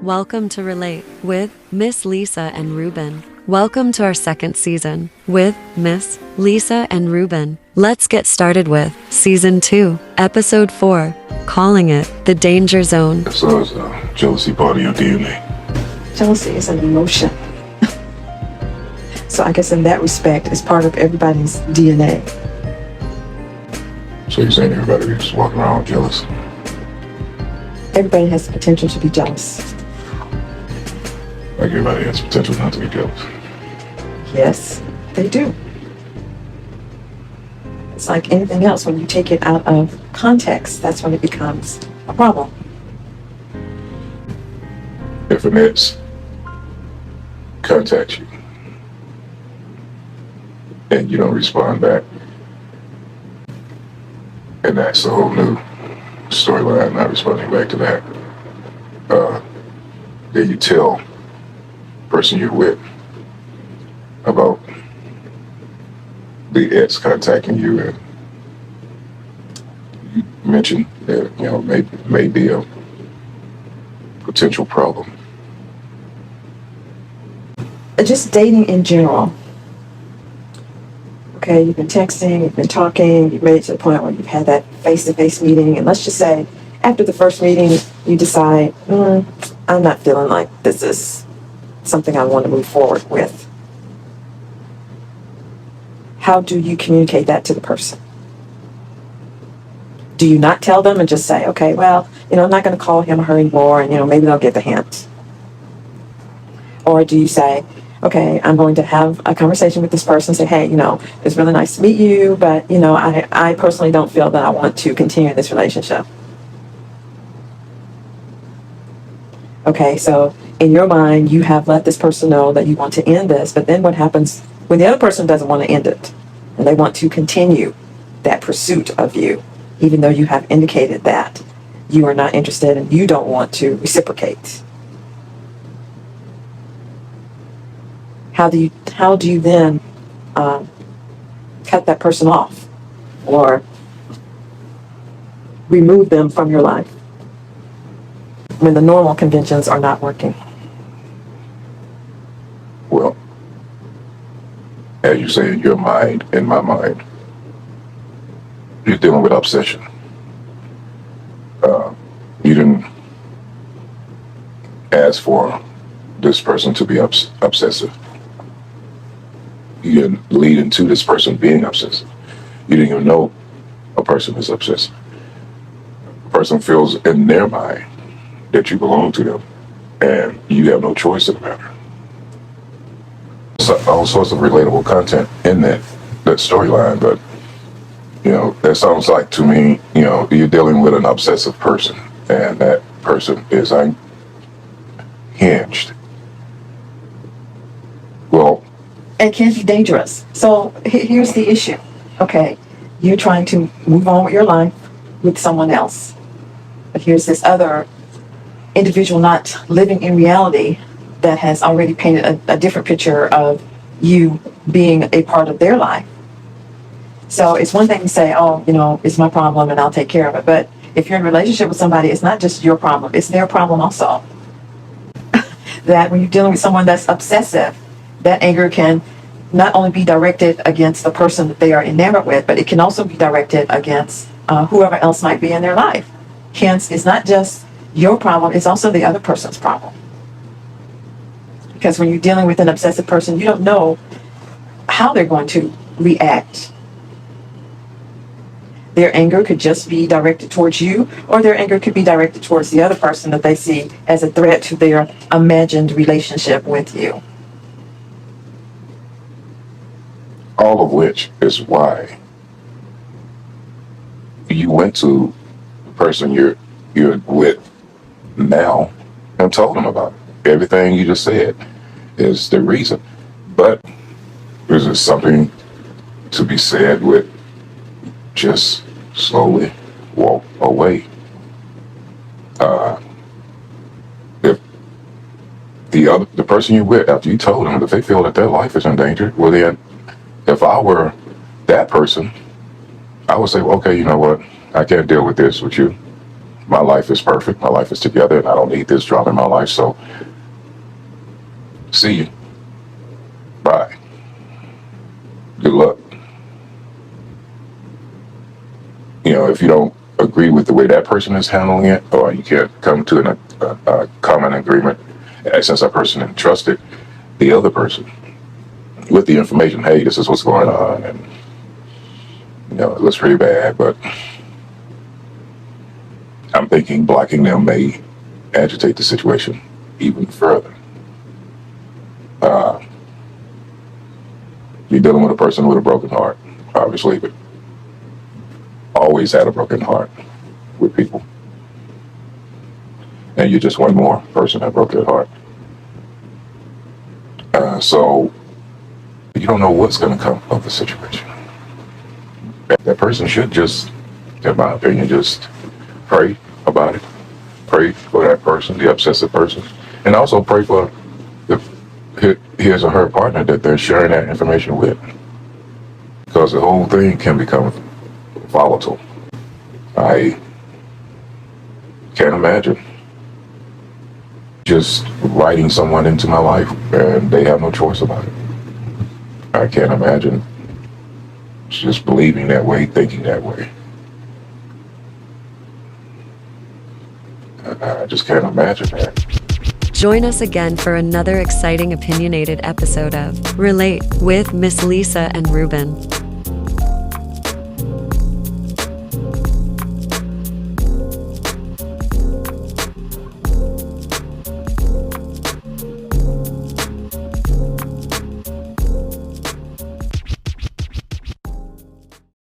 Welcome to Relate with Miss Lisa and Ruben. Welcome to our second season with Miss Lisa and Ruben. Let's get started with Season 2, Episode 4, calling it The Danger Zone. So is jealousy part of your DNA? Jealousy is an emotion. So I guess in that respect, it's part of everybody's DNA. So you're saying everybody just walking around jealous? Everybody has the potential to be jealous. Like everybody has potential not to be jealous? Yes, they do. It's like anything else. When you take it out of context, that's when it becomes a problem. If an ex contacts you and you don't respond back, and that's a whole new storyline, not responding back to that, then you tell the person you're with about the ex contacting you, and you mention that may be a potential problem. Just dating in general. Okay, you've been texting, you've been talking, you've made it to the point where you've had that face-to-face meeting, and let's just say after the first meeting, you decide, I'm not feeling like this is something I want to move forward with. How do you communicate that to the person? Do you not tell them and just say, okay, well, I'm not going to call him or her anymore, and maybe they'll get the hint? Or do you say, okay, I'm going to have a conversation with this person, say, hey, it's really nice to meet you, but, I personally don't feel that I want to continue this relationship. Okay, so in your mind, you have let this person know that you want to end this, but then what happens when the other person doesn't want to end it and they want to continue that pursuit of you, even though you have indicated that you are not interested and you don't want to reciprocate? How do you then cut that person off or remove them from your life when the normal conventions are not working? Well, as you say, in your mind, in my mind, you're dealing with obsession. You didn't ask for this person to be obsessive. You didn't lead into this person being obsessive. You didn't even know a person is obsessive. A person feels in their mind that you belong to them, and you have no choice in the matter. So all sorts of relatable content in that storyline, but that sounds like to me, you're dealing with an obsessive person, and that person is unhinged. Well, it can be dangerous. So here's the issue. Okay, you're trying to move on with your life with someone else, but here's this other individual not living in reality that has already painted a different picture of you being a part of their life. So it's one thing to say, it's my problem and I'll take care of it. But if you're in a relationship with somebody, it's not just your problem, it's their problem also. That when you're dealing with someone that's obsessive, that anger can not only be directed against the person that they are enamored with, but it can also be directed against whoever else might be in their life. Hence, it's not just your problem, it's also the other person's problem. Because when you're dealing with an obsessive person, you don't know how they're going to react. Their anger could just be directed towards you, or their anger could be directed towards the other person that they see as a threat to their imagined relationship with you. all of which is why you went to the person you're with now and told them about it. Everything you just said is the reason. But there's just something to be said with just slowly walk away. If the person you're with, after you told them, if they feel that their life is in danger, well then, if I were that person, I would say, well, okay, you know what? I can't deal with this with you. my life is perfect. My life is together, and I don't need this drama in my life. So, see you. Bye. Good luck. You know, if you don't agree with the way that person is handling it, or you can't come to a common agreement, since that person entrusted the other person with the information, hey, this is what's going on, and you know, it looks pretty bad, but I'm thinking blocking them may agitate the situation even further. You're dealing with a person with a broken heart, obviously, but always had a broken heart with people. And you're just one more person that broke their heart. So you don't know what's going to come of the situation. That person should just, in my opinion, just pray about it. Pray for that person, the obsessive person, and also pray for his or her partner that they're sharing that information with, because the whole thing can become volatile. I can't imagine just writing someone into my life and they have no choice about it. I can't imagine just believing that way, thinking that way. I just can't imagine that. Join us again for another exciting opinionated episode of Relate with Miss Lisa and Ruben.